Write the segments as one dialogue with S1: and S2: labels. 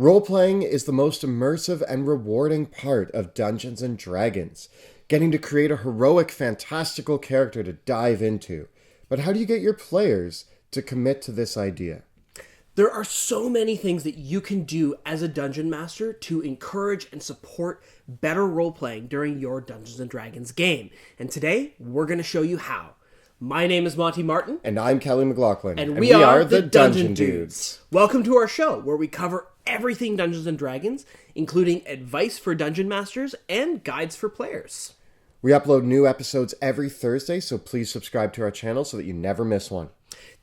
S1: Role-playing is the most immersive and rewarding part of Dungeons & Dragons, getting to create a heroic, fantastical character to dive into. But how do you get your players to commit to this idea?
S2: There are so many things that you can do as a dungeon master to encourage and support better role-playing during your Dungeons & Dragons game. And today, we're going to show you how. My name is Monty Martin.
S1: And I'm Kelly McLaughlin.
S2: And we are the Dungeon Dudes. Welcome to our show, where we cover everything Dungeons & Dragons, including advice for dungeon masters and guides for players.
S1: We upload new episodes every Thursday, so please subscribe to our channel so that you never miss one.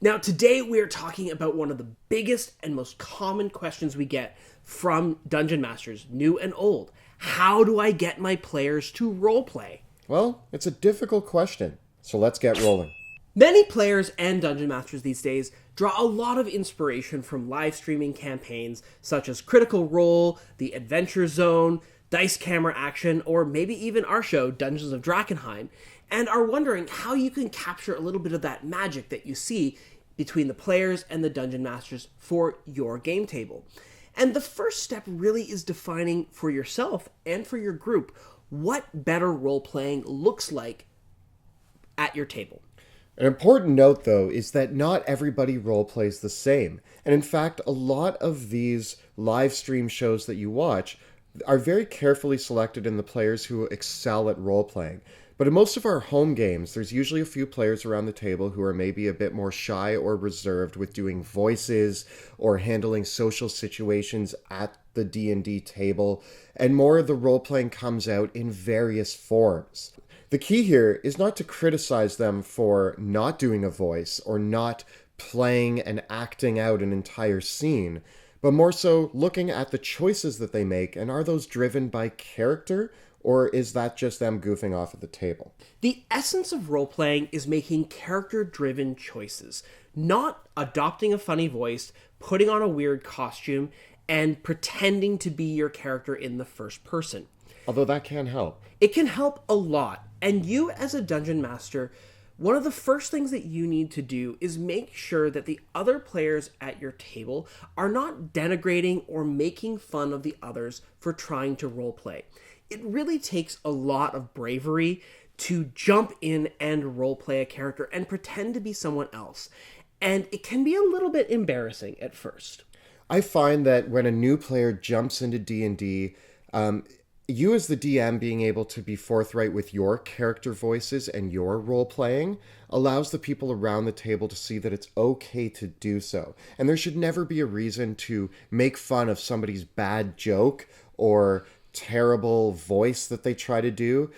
S2: Now, today we are talking about one of the biggest and most common questions we get from dungeon masters, new and old. How do I get my players to roleplay?
S1: Well, it's a difficult question, so let's get rolling.
S2: Many players and dungeon masters these days draw a lot of inspiration from live streaming campaigns such as Critical Role, The Adventure Zone, Dice Camera Action, or maybe even our show, Dungeons of Drakkenheim, and are wondering how you can capture a little bit of that magic that you see between the players and the dungeon masters for your game table. And the first step really is defining for yourself and for your group what better role-playing looks like at your table.
S1: An important note, though, is that not everybody role-plays the same. And in fact, a lot of these live stream shows that you watch are very carefully selected in the players who excel at role-playing. But in most of our home games, there's usually a few players around the table who are maybe a bit more shy or reserved with doing voices or handling social situations at the D&D table, and more of the role-playing comes out in various forms. The key here is not to criticize them for not doing a voice or not playing and acting out an entire scene, but more so looking at the choices that they make, and are those driven by character, or is that just them goofing off at the table?
S2: The essence of role-playing is making character-driven choices, not adopting a funny voice, putting on a weird costume, and pretending to be your character in the first person.
S1: Although that can help.
S2: It can help a lot, and you as a dungeon master, one of the first things that you need to do is make sure that the other players at your table are not denigrating or making fun of the others for trying to roleplay. It really takes a lot of bravery to jump in and roleplay a character and pretend to be someone else. And it can be a little bit embarrassing at first.
S1: I find that when a new player jumps into D&D, you as the DM being able to be forthright with your character voices and your role-playing allows the people around the table to see that it's okay to do so. And there should never be a reason to make fun of somebody's bad joke or terrible voice that they try to do.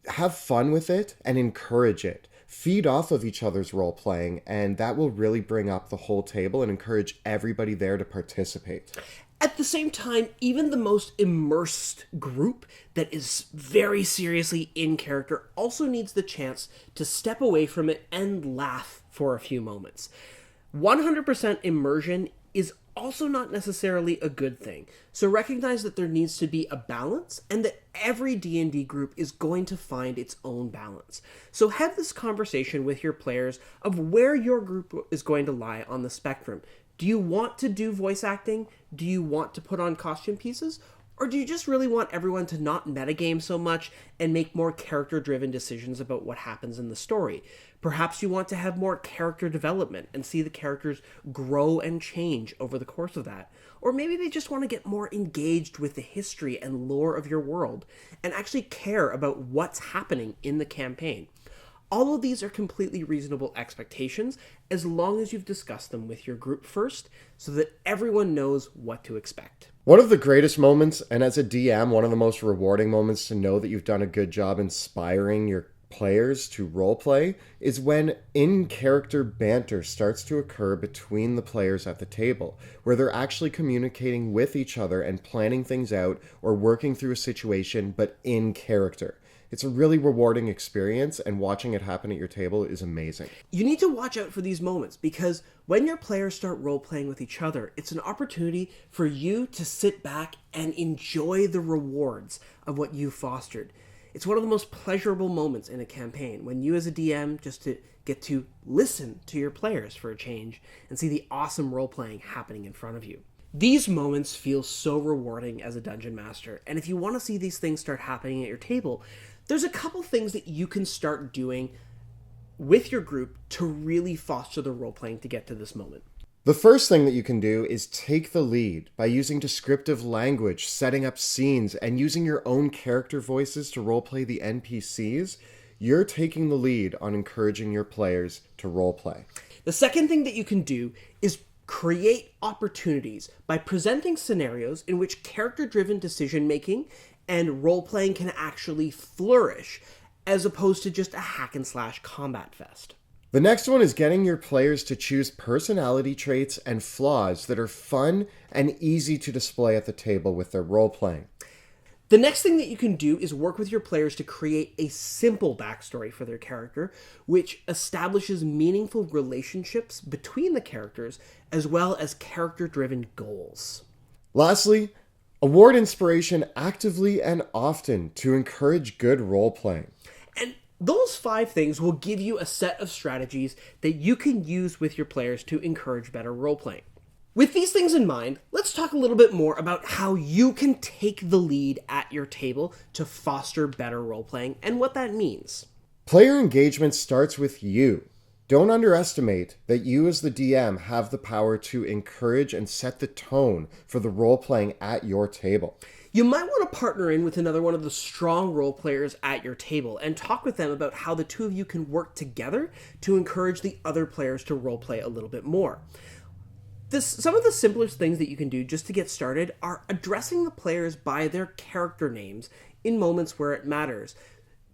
S1: Have fun with it and encourage it. Feed off of each other's role-playing, and that will really bring up the whole table and encourage everybody there to participate.
S2: At the same time, even the most immersed group that is very seriously in character also needs the chance to step away from it and laugh for a few moments. 100% immersion is also not necessarily a good thing. So recognize that there needs to be a balance and that every D&D group is going to find its own balance. So have this conversation with your players of where your group is going to lie on the spectrum. Do you want to do voice acting? Do you want to put on costume pieces? Or do you just really want everyone to not metagame so much and make more character-driven decisions about what happens in the story? Perhaps you want to have more character development and see the characters grow and change over the course of that. Or maybe they just want to get more engaged with the history and lore of your world and actually care about what's happening in the campaign. All of these are completely reasonable expectations as long as you've discussed them with your group first so that everyone knows what to expect.
S1: One of the greatest moments, and as a DM, one of the most rewarding moments to know that you've done a good job inspiring your players to roleplay, is when in-character banter starts to occur between the players at the table, where they're actually communicating with each other and planning things out or working through a situation, but in character. It's a really rewarding experience, and watching it happen at your table is amazing.
S2: You need to watch out for these moments, because when your players start role-playing with each other, it's an opportunity for you to sit back and enjoy the rewards of what you fostered. It's one of the most pleasurable moments in a campaign, when you as a DM just to get to listen to your players for a change and see the awesome role-playing happening in front of you. These moments feel so rewarding as a dungeon master, and if you want to see these things start happening at your table, there's a couple things that you can start doing with your group to really foster the role-playing to get to this moment.
S1: The first thing that you can do is take the lead by using descriptive language, setting up scenes, and using your own character voices to roleplay the NPCs. You're taking the lead on encouraging your players to roleplay.
S2: The second thing that you can do is create opportunities by presenting scenarios in which character-driven decision-making and role-playing can actually flourish, as opposed to just a hack-and-slash combat fest.
S1: The next one is getting your players to choose personality traits and flaws that are fun and easy to display at the table with their role-playing.
S2: The next thing that you can do is work with your players to create a simple backstory for their character, which establishes meaningful relationships between the characters, as well as character-driven goals.
S1: Lastly, award inspiration actively and often to encourage good role-playing.
S2: And those 5 things will give you a set of strategies that you can use with your players to encourage better role-playing. With these things in mind, let's talk a little bit more about how you can take the lead at your table to foster better role-playing and what that means.
S1: Player engagement starts with you. Don't underestimate that you as the DM have the power to encourage and set the tone for the role-playing at your table.
S2: You might want to partner in with another one of the strong role players at your table and talk with them about how the two of you can work together to encourage the other players to roleplay a little bit more. Some of the simplest things that you can do just to get started are addressing the players by their character names in moments where it matters,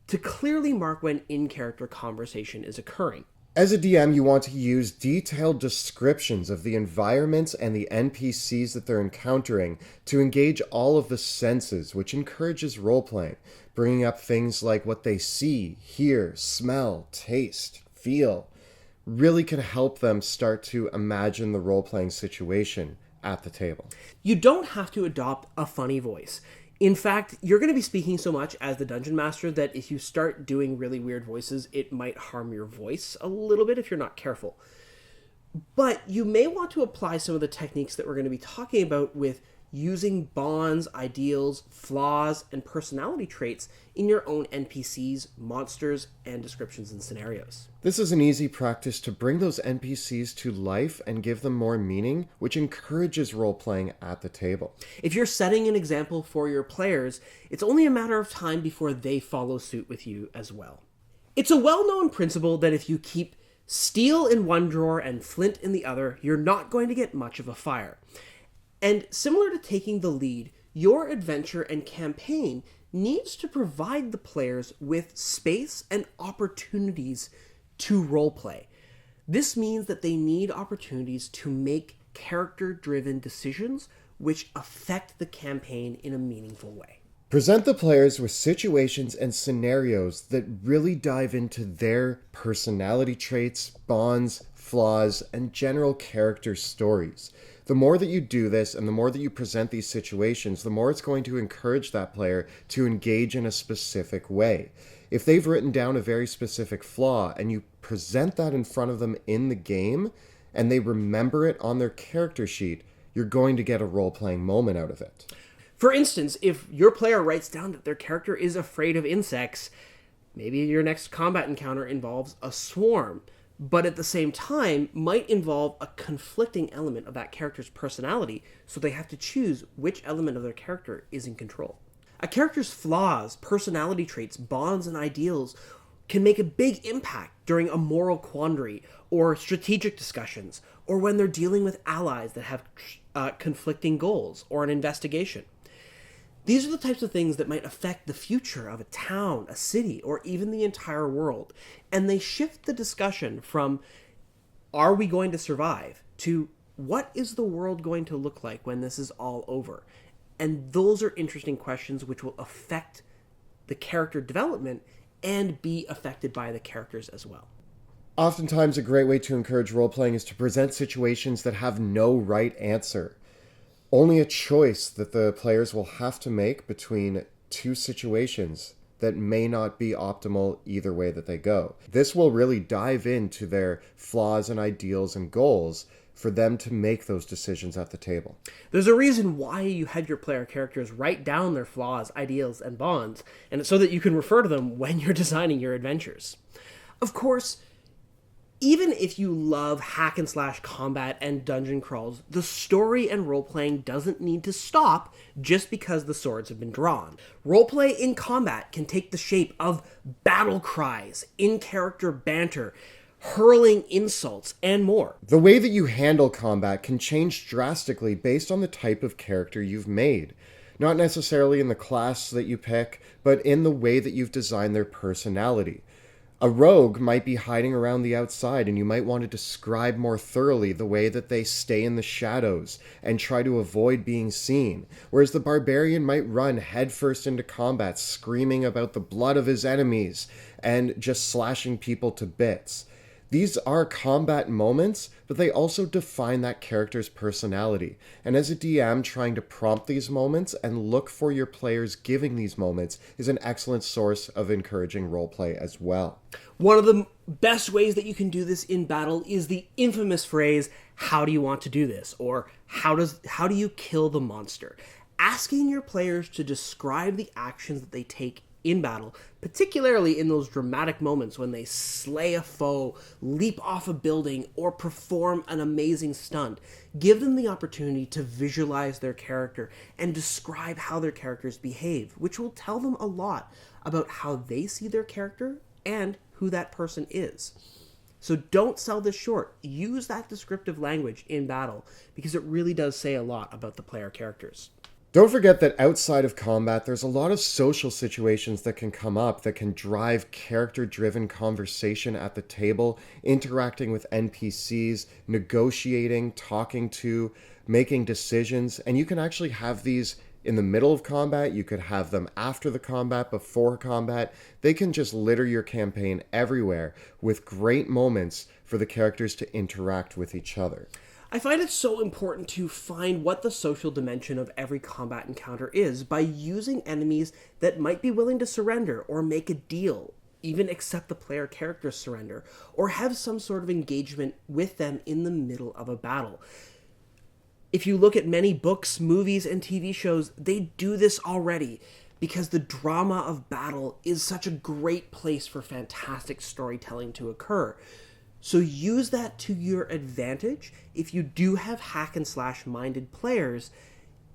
S2: to clearly mark when in-character conversation is occurring.
S1: As a DM, you want to use detailed descriptions of the environments and the NPCs that they're encountering to engage all of the senses, which encourages role-playing, bringing up things like what they see, hear, smell, taste, feel. Really can help them start to imagine the role-playing situation at the table.
S2: You don't have to adopt a funny voice. In fact, you're going to be speaking so much as the Dungeon Master that if you start doing really weird voices, it might harm your voice a little bit if you're not careful. But you may want to apply some of the techniques that we're going to be talking about with using bonds, ideals, flaws, and personality traits in your own NPCs, monsters, and descriptions and scenarios.
S1: This is an easy practice to bring those NPCs to life and give them more meaning, which encourages role-playing at the table.
S2: If you're setting an example for your players, it's only a matter of time before they follow suit with you as well. It's a well-known principle that if you keep steel in one drawer and flint in the other, you're not going to get much of a fire. And similar to taking the lead, your adventure and campaign needs to provide the players with space and opportunities to roleplay. This means that they need opportunities to make character-driven decisions which affect the campaign in a meaningful way.
S1: Present the players with situations and scenarios that really dive into their personality traits, bonds, flaws, and general character stories. The more that you do this and the more that you present these situations, the more it's going to encourage that player to engage in a specific way. If they've written down a very specific flaw and you present that in front of them in the game and they remember it on their character sheet, you're going to get a role-playing moment out of it.
S2: For instance, if your player writes down that their character is afraid of insects, maybe your next combat encounter involves a swarm, but at the same time might involve a conflicting element of that character's personality, so they have to choose which element of their character is in control. A character's flaws, personality traits, bonds, and ideals can make a big impact during a moral quandary or strategic discussions, or when they're dealing with allies that have conflicting goals or an investigation. These are the types of things that might affect the future of a town, a city, or even the entire world. And they shift the discussion from, are we going to survive, to what is the world going to look like when this is all over? And those are interesting questions which will affect the character development and be affected by the characters as well.
S1: Oftentimes, a great way to encourage role-playing is to present situations that have no right answer. Only a choice that the players will have to make between two situations that may not be optimal either way that they go. This will really dive into their flaws and ideals and goals for them to make those decisions at the table.
S2: There's a reason why you had your player characters write down their flaws, ideals, and bonds, and it's so that you can refer to them when you're designing your adventures. Of course, even if you love hack and slash combat and dungeon crawls, the story and role-playing doesn't need to stop just because the swords have been drawn. Roleplay in combat can take the shape of battle cries, in-character banter, hurling insults, and more.
S1: The way that you handle combat can change drastically based on the type of character you've made. Not necessarily in the class that you pick, but in the way that you've designed their personality. A rogue might be hiding around the outside, and you might want to describe more thoroughly the way that they stay in the shadows and try to avoid being seen, whereas the barbarian might run headfirst into combat, screaming about the blood of his enemies and just slashing people to bits. These are combat moments, but they also define that character's personality. And as a DM, trying to prompt these moments and look for your players giving these moments is an excellent source of encouraging roleplay as well.
S2: One of the best ways that you can do this in battle is the infamous phrase, "How do you want to do this?" Or how do you kill the monster? Asking your players to describe the actions that they take in battle, particularly in those dramatic moments when they slay a foe, leap off a building, or perform an amazing stunt. Give them the opportunity to visualize their character and describe how their characters behave, which will tell them a lot about how they see their character and who that person is. So don't sell this short. Use that descriptive language in battle because it really does say a lot about the player characters.
S1: Don't forget that outside of combat, there's a lot of social situations that can come up that can drive character-driven conversation at the table, interacting with NPCs, negotiating, talking to, making decisions, and you can actually have these in the middle of combat, you could have them after the combat, before combat. They can just litter your campaign everywhere with great moments for the characters to interact with each other.
S2: I find it so important to find what the social dimension of every combat encounter is by using enemies that might be willing to surrender or make a deal, even accept the player character's surrender, or have some sort of engagement with them in the middle of a battle. If you look at many books, movies, and TV shows, they do this already because the drama of battle is such a great place for fantastic storytelling to occur. So use that to your advantage. If you do have hack and slash minded players,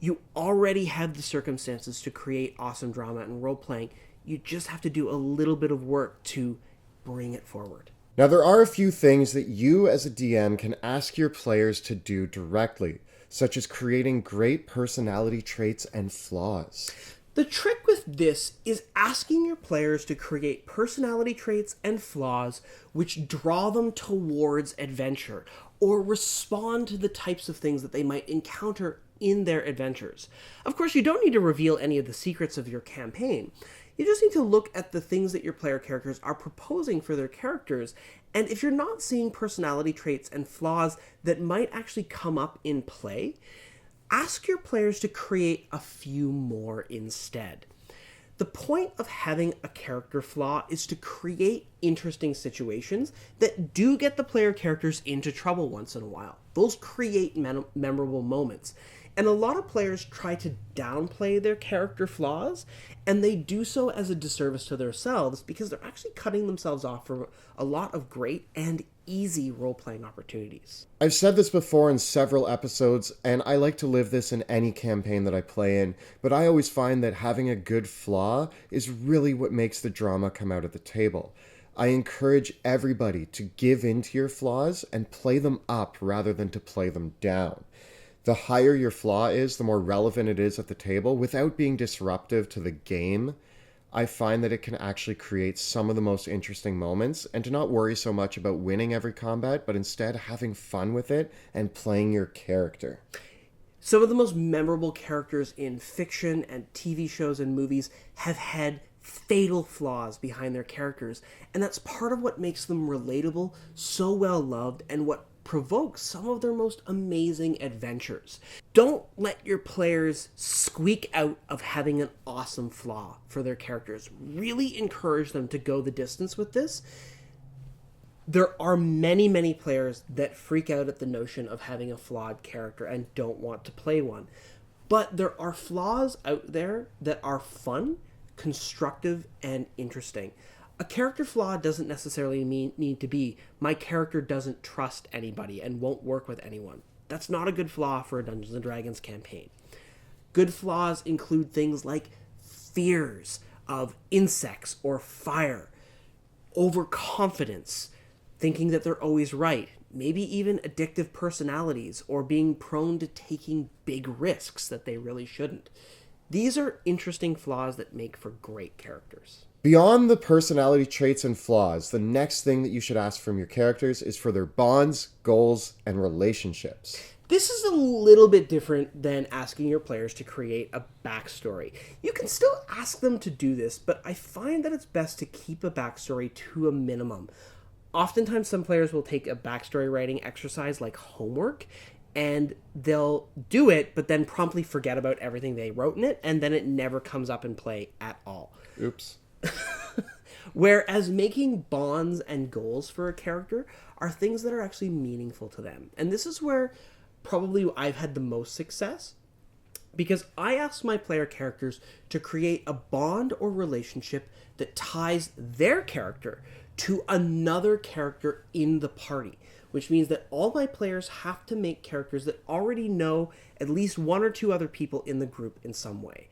S2: you already have the circumstances to create awesome drama and role playing. You just have to do a little bit of work to bring it forward.
S1: Now, there are a few things that you as a DM can ask your players to do directly, such as creating great personality traits and flaws.
S2: The trick with this is asking your players to create personality traits and flaws which draw them towards adventure or respond to the types of things that they might encounter in their adventures. Of course, you don't need to reveal any of the secrets of your campaign. You just need to look at the things that your player characters are proposing for their characters, and if you're not seeing personality traits and flaws that might actually come up in play, ask your players to create a few more instead. The point of having a character flaw is to create interesting situations that do get the player characters into trouble once in a while. Those create memorable moments. And a lot of players try to downplay their character flaws, and they do so as a disservice to themselves because they're actually cutting themselves off from a lot of great and easy role-playing opportunities.
S1: I've said this before in several episodes, and I like to live this in any campaign that I play in, but I always find that having a good flaw is really what makes the drama come out at the table. I encourage everybody to give in to your flaws and play them up rather than to play them down. The higher your flaw is, the more relevant it is at the table without being disruptive to the game. I find that it can actually create some of the most interesting moments, and to not worry so much about winning every combat, but instead having fun with it and playing your character.
S2: Some of the most memorable characters in fiction and TV shows and movies have had fatal flaws behind their characters, and that's part of what makes them relatable, so well loved, and what provokes some of their most amazing adventures. Don't let your players squeak out of having an awesome flaw for their characters. Really encourage them to go the distance with this. There are many, many players that freak out at the notion of having a flawed character and don't want to play one. But there are flaws out there that are fun, constructive, and interesting. A character flaw doesn't necessarily need to be, my character doesn't trust anybody and won't work with anyone. That's not a good flaw for a Dungeons & Dragons campaign. Good flaws include things like fears of insects or fire, overconfidence, thinking that they're always right, maybe even addictive personalities or being prone to taking big risks that they really shouldn't. These are interesting flaws that make for great characters.
S1: Beyond the personality traits and flaws, the next thing that you should ask from your characters is for their bonds, goals, and relationships.
S2: This is a little bit different than asking your players to create a backstory. You can still ask them to do this, but I find that it's best to keep a backstory to a minimum. Oftentimes, some players will take a backstory writing exercise like homework, and they'll do it, but then promptly forget about everything they wrote in it, and then it never comes up in play at all.
S1: Oops.
S2: Whereas making bonds and goals for a character are things that are actually meaningful to them. And this is where probably I've had the most success, because I ask my player characters to create a bond or relationship that ties their character to another character in the party, which means that all my players have to make characters that already know at least one or two other people in the group in some way.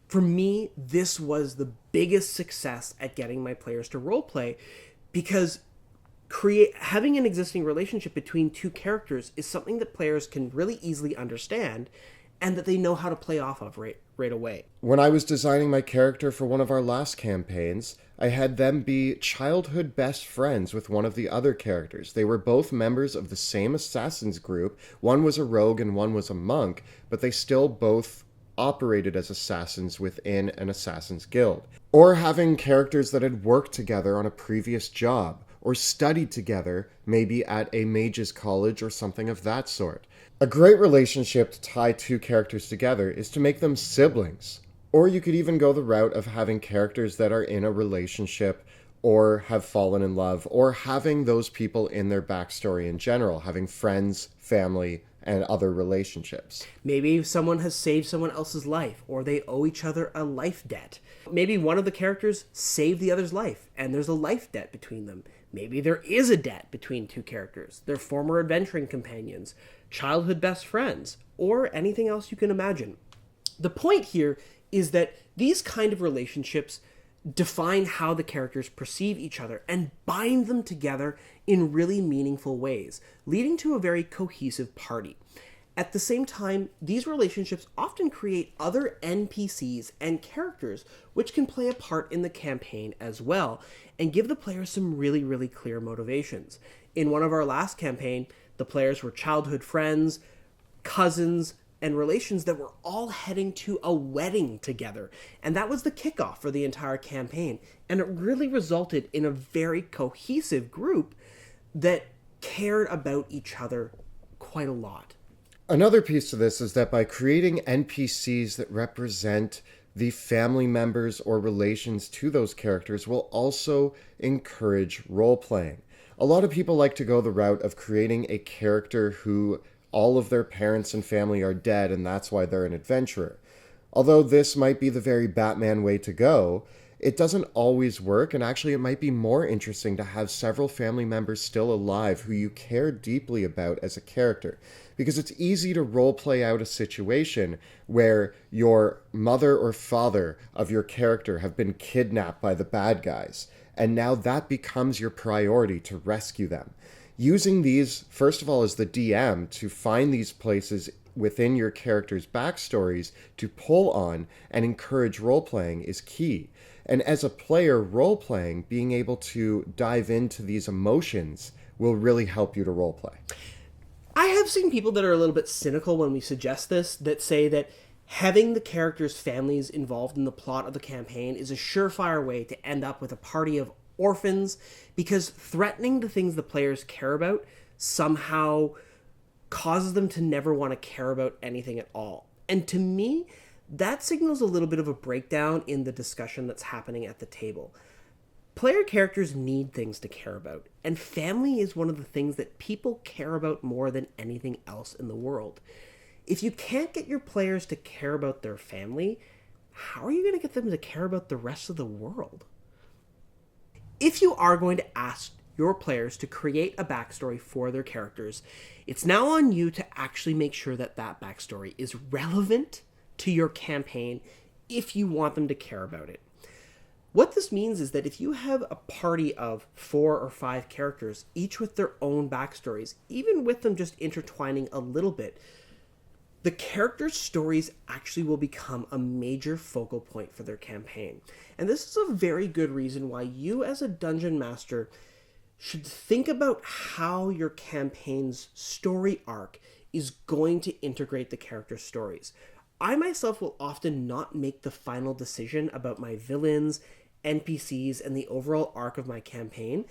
S2: For me, this was the biggest success at getting my players to roleplay, because having an existing relationship between two characters is something that players can really easily understand and that they know how to play off of right away.
S1: When I was designing my character for one of our last campaigns, I had them be childhood best friends with one of the other characters. They were both members of the same assassins group. One was a rogue and one was a monk, but they still both operated as assassins within an assassin's guild. Or having characters that had worked together on a previous job, or studied together, maybe at a mage's college or something of that sort. A great relationship to tie two characters together is to make them siblings. Or you could even go the route of having characters that are in a relationship or have fallen in love, or having those people in their backstory in general, having friends, family, and other relationships.
S2: Maybe someone has saved someone else's life, or they owe each other a life debt. Maybe one of the characters saved the other's life, and there's a life debt between them. Maybe there is a debt between two characters. They're former adventuring companions, childhood best friends, or anything else you can imagine. The point here is that these kind of relationships define how the characters perceive each other and bind them together in really meaningful ways, leading to a very cohesive party. At the same time, these relationships often create other NPCs and characters which can play a part in the campaign as well and give the players some really, really clear motivations. In one of our last campaign, the players were childhood friends, cousins, and relations that were all heading to a wedding together. And that was the kickoff for the entire campaign. And it really resulted in a very cohesive group that cared about each other quite a lot.
S1: Another piece to this is that by creating NPCs that represent the family members or relations to those characters will also encourage role-playing. A lot of people like to go the route of creating a character who all of their parents and family are dead and that's why they're an adventurer. Although this might be the very Batman way to go, it doesn't always work, and actually it might be more interesting to have several family members still alive who you care deeply about as a character. Because it's easy to role-play out a situation where your mother or father of your character have been kidnapped by the bad guys, and now that becomes your priority to rescue them. Using these, first of all, as the DM, to find these places within your character's backstories to pull on and encourage role-playing is key. And as a player role-playing, being able to dive into these emotions will really help you to role-play.
S2: I have seen people that are a little bit cynical when we suggest this, that say that having the characters' families involved in the plot of the campaign is a surefire way to end up with a party of orphans, because threatening the things the players care about somehow causes them to never want to care about anything at all. And to me, that signals a little bit of a breakdown in the discussion that's happening at the table. Player characters need things to care about, and family is one of the things that people care about more than anything else in the world. If you can't get your players to care about their family, how are you going to get them to care about the rest of the world? If you are going to ask your players to create a backstory for their characters, it's now on you to actually make sure that that backstory is relevant to your campaign if you want them to care about it. What this means is that if you have a party of 4 or 5 characters, each with their own backstories, even with them just intertwining a little bit, the characters' stories actually will become a major focal point for their campaign. And this is a very good reason why you as a dungeon master should think about how your campaign's story arc is going to integrate the characters' stories. I myself will often not make the final decision about my villains, NPCs, and the overall arc of my campaign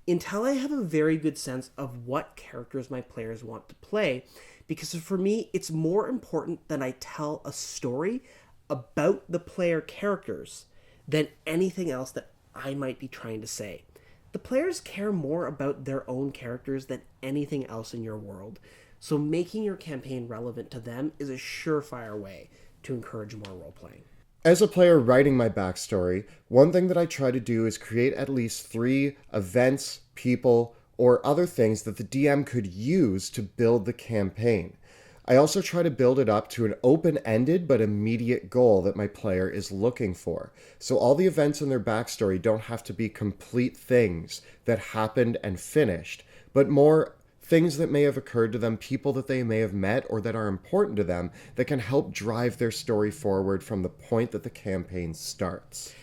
S2: until I have a very good sense of what characters my players want to play, because for me, it's more important that I tell a story about the player characters than anything else that I might be trying to say. The players care more about their own characters than anything else in your world, so making your campaign relevant to them is a surefire way to encourage more role-playing.
S1: As a player writing my backstory, one thing that I try to do is create at least 3 events, people, or other things that the DM could use to build the campaign. I also try to build it up to an open-ended but immediate goal that my player is looking for. So all the events in their backstory don't have to be complete things that happened and finished, but more things that may have occurred to them, people that they may have met or that are important to them that can help drive their story forward from the point that the campaign starts.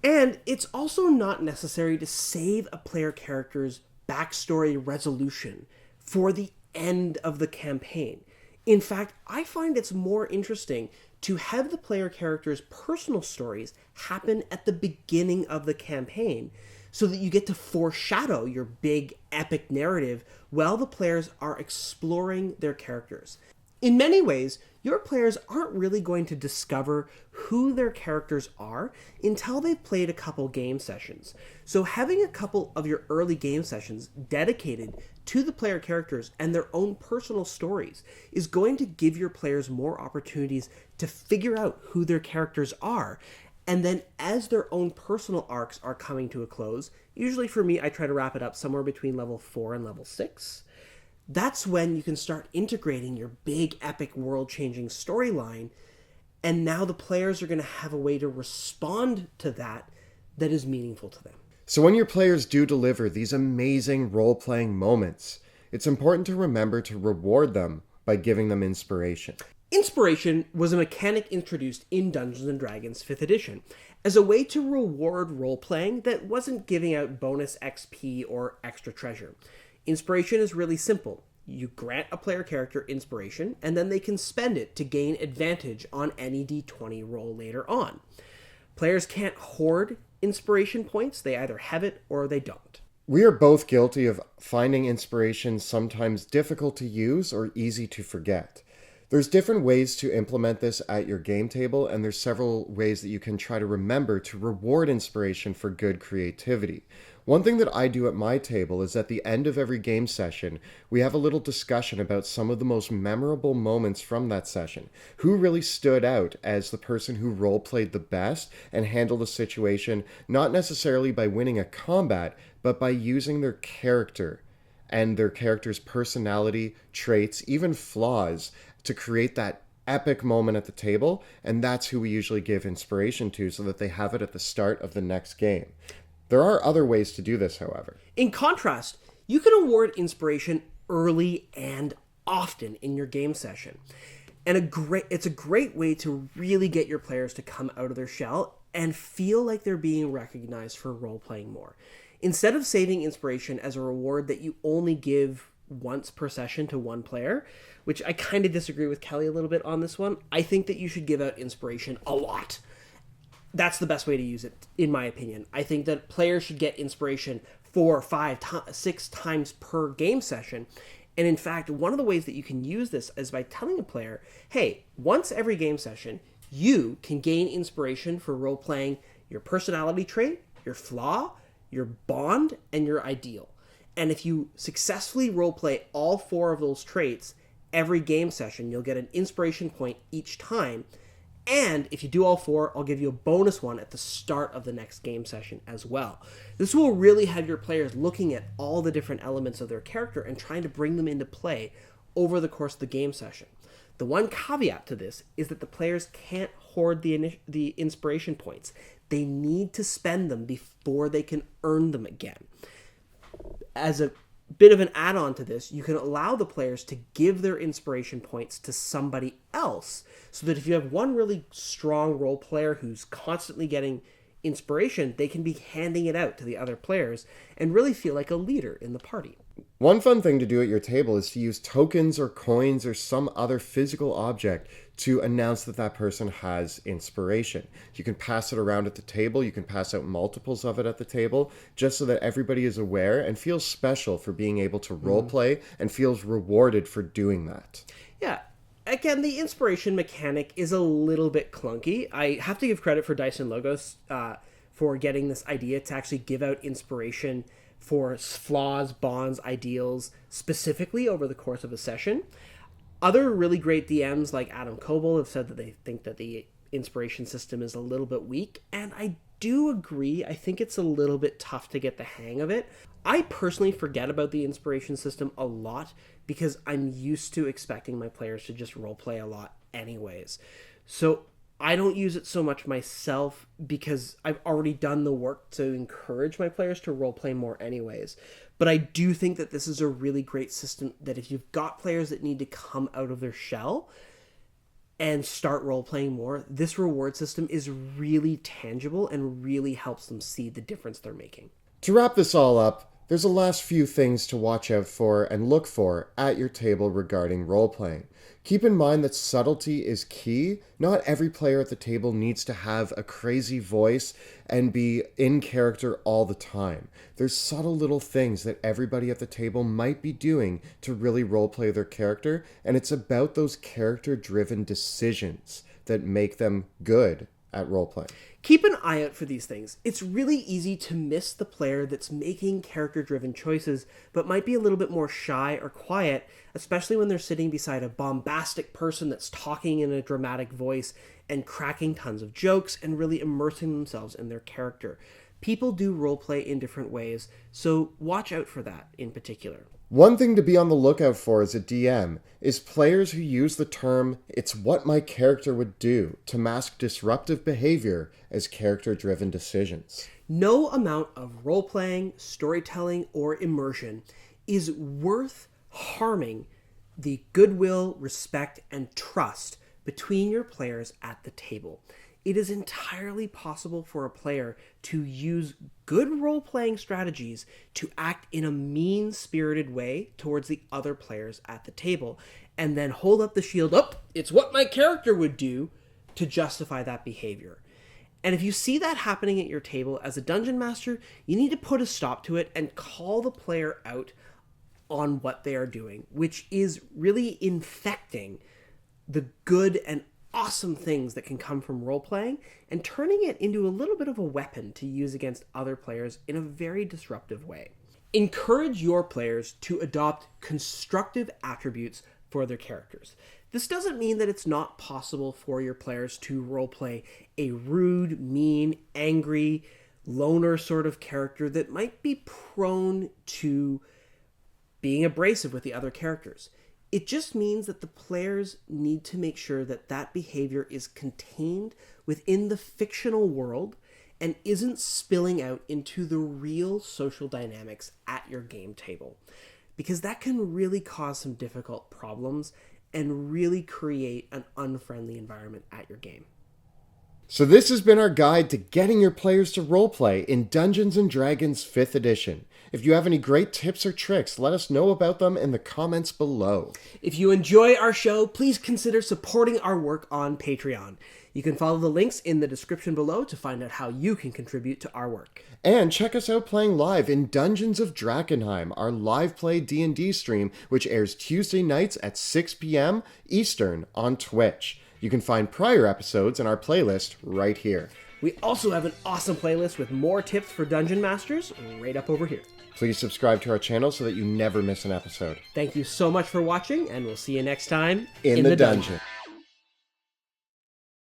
S2: And it's also not necessary to save a player character's backstory resolution for the end of the campaign. In fact, I find it's more interesting to have the player character's personal stories happen at the beginning of the campaign so that you get to foreshadow your big epic narrative while the players are exploring their characters. In many ways, your players aren't really going to discover who their characters are until they've played a couple game sessions. So having a couple of your early game sessions dedicated to the player characters and their own personal stories is going to give your players more opportunities to figure out who their characters are. And then as their own personal arcs are coming to a close, usually for me, I try to wrap it up somewhere between level 4 and level 6. That's when you can start integrating your big, epic, world-changing storyline, and now the players are going to have a way to respond to that is meaningful to them.
S1: So when your players do deliver these amazing role-playing moments, it's important to remember to reward them by giving them inspiration.
S2: Inspiration was a mechanic introduced in Dungeons & Dragons 5th edition as a way to reward role-playing that wasn't giving out bonus XP or extra treasure. Inspiration is really simple. You grant a player character inspiration, and then they can spend it to gain advantage on any d20 roll later on. Players can't hoard inspiration points. They either have it or they don't.
S1: We are both guilty of finding inspiration sometimes difficult to use or easy to forget. There's different ways to implement this at your game table, and there's several ways that you can try to remember to reward inspiration for good creativity. One thing that I do at my table is at the end of every game session, we have a little discussion about some of the most memorable moments from that session. Who really stood out as the person who role-played the best and handled a situation, not necessarily by winning a combat, but by using their character and their character's personality, traits, even flaws, to create that epic moment at the table, and that's who we usually give inspiration to so that they have it at the start of the next game. There are other ways to do this, however.
S2: In contrast, you can award inspiration early and often in your game session. And it's a great way to really get your players to come out of their shell and feel like they're being recognized for role-playing more. Instead of saving inspiration as a reward that you only give once per session to one player, which I kind of disagree with Kelly a little bit on this one, I think that you should give out inspiration a lot. That's the best way to use it, in my opinion. I think that players should get inspiration 4, 5, 6 times per game session. And in fact, one of the ways that you can use this is by telling a player, hey, once every game session, you can gain inspiration for role-playing your personality trait, your flaw, your bond, and your ideal. And if you successfully roleplay all 4 of those traits every game session, you'll get an inspiration point each time. And if you do all 4, I'll give you a bonus one at the start of the next game session as well. This will really have your players looking at all the different elements of their character and trying to bring them into play over the course of the game session. The one caveat to this is that the players can't hoard the inspiration points. They need to spend them before they can earn them again. As a bit of an add-on to this, you can allow the players to give their inspiration points to somebody else, so that if you have one really strong role player who's constantly getting inspiration, they can be handing it out to the other players and really feel like a leader in the party.
S1: One fun thing to do at your table is to use tokens or coins or some other physical object to announce that that person has inspiration. You can pass it around at the table. You can pass out multiples of it at the table, just so that everybody is aware and feels special for being able to roleplay and feels rewarded for doing that.
S2: Yeah. Again, the inspiration mechanic is a little bit clunky. I have to give credit for Dyson Logos for getting this idea to actually give out inspiration for flaws, bonds, ideals, specifically over the course of a session. Other really great DMs like Adam Coble have said that they think that the inspiration system is a little bit weak, and I do agree. I think it's a little bit tough to get the hang of it. I personally forget about the inspiration system a lot because I'm used to expecting my players to just roleplay a lot anyways. So I don't use it so much myself because I've already done the work to encourage my players to roleplay more anyways. But I do think that this is a really great system that if you've got players that need to come out of their shell and start role-playing more, this reward system is really tangible and really helps them see the difference they're making.
S1: To wrap this all up, there's a last few things to watch out for and look for at your table regarding role-playing. Keep in mind that subtlety is key. Not every player at the table needs to have a crazy voice and be in character all the time. There's subtle little things that everybody at the table might be doing to really roleplay their character, and it's about those character-driven decisions that make them good at roleplaying.
S2: Keep an eye out for these things. It's really easy to miss the player that's making character-driven choices, but might be a little bit more shy or quiet, especially when they're sitting beside a bombastic person that's talking in a dramatic voice and cracking tons of jokes and really immersing themselves in their character. People do roleplay in different ways, so watch out for that in particular.
S1: One thing to be on the lookout for as a DM is players who use the term, "it's what my character would do," to mask disruptive behavior as character-driven decisions.
S2: No amount of role-playing, storytelling, or immersion is worth harming the goodwill, respect, and trust between your players at the table. It is entirely possible for a player to use good role-playing strategies to act in a mean-spirited way towards the other players at the table, and then hold up the shield, it's what my character would do, to justify that behavior. And if you see that happening at your table as a dungeon master, you need to put a stop to it and call the player out on what they are doing, which is really infecting the good and awesome things that can come from role-playing and turning it into a little bit of a weapon to use against other players in a very disruptive way. Encourage your players to adopt constructive attributes for their characters. This doesn't mean that it's not possible for your players to roleplay a rude, mean, angry, loner sort of character that might be prone to being abrasive with the other characters. It just means that the players need to make sure that that behavior is contained within the fictional world and isn't spilling out into the real social dynamics at your game table. Because that can really cause some difficult problems and really create an unfriendly environment at your game.
S1: So this has been our guide to getting your players to roleplay in Dungeons & Dragons 5th edition. If you have any great tips or tricks, let us know about them in the comments below.
S2: If you enjoy our show, please consider supporting our work on Patreon. You can follow the links in the description below to find out how you can contribute to our work.
S1: And check us out playing live in Dungeons of Drakkenheim, our live play D&D stream, which airs Tuesday nights at 6 p.m. Eastern on Twitch. You can find prior episodes in our playlist right here.
S2: We also have an awesome playlist with more tips for Dungeon Masters right up over here.
S1: Please subscribe to our channel so that you never miss an episode.
S2: Thank you so much for watching, and we'll see you next time
S1: In the dungeon.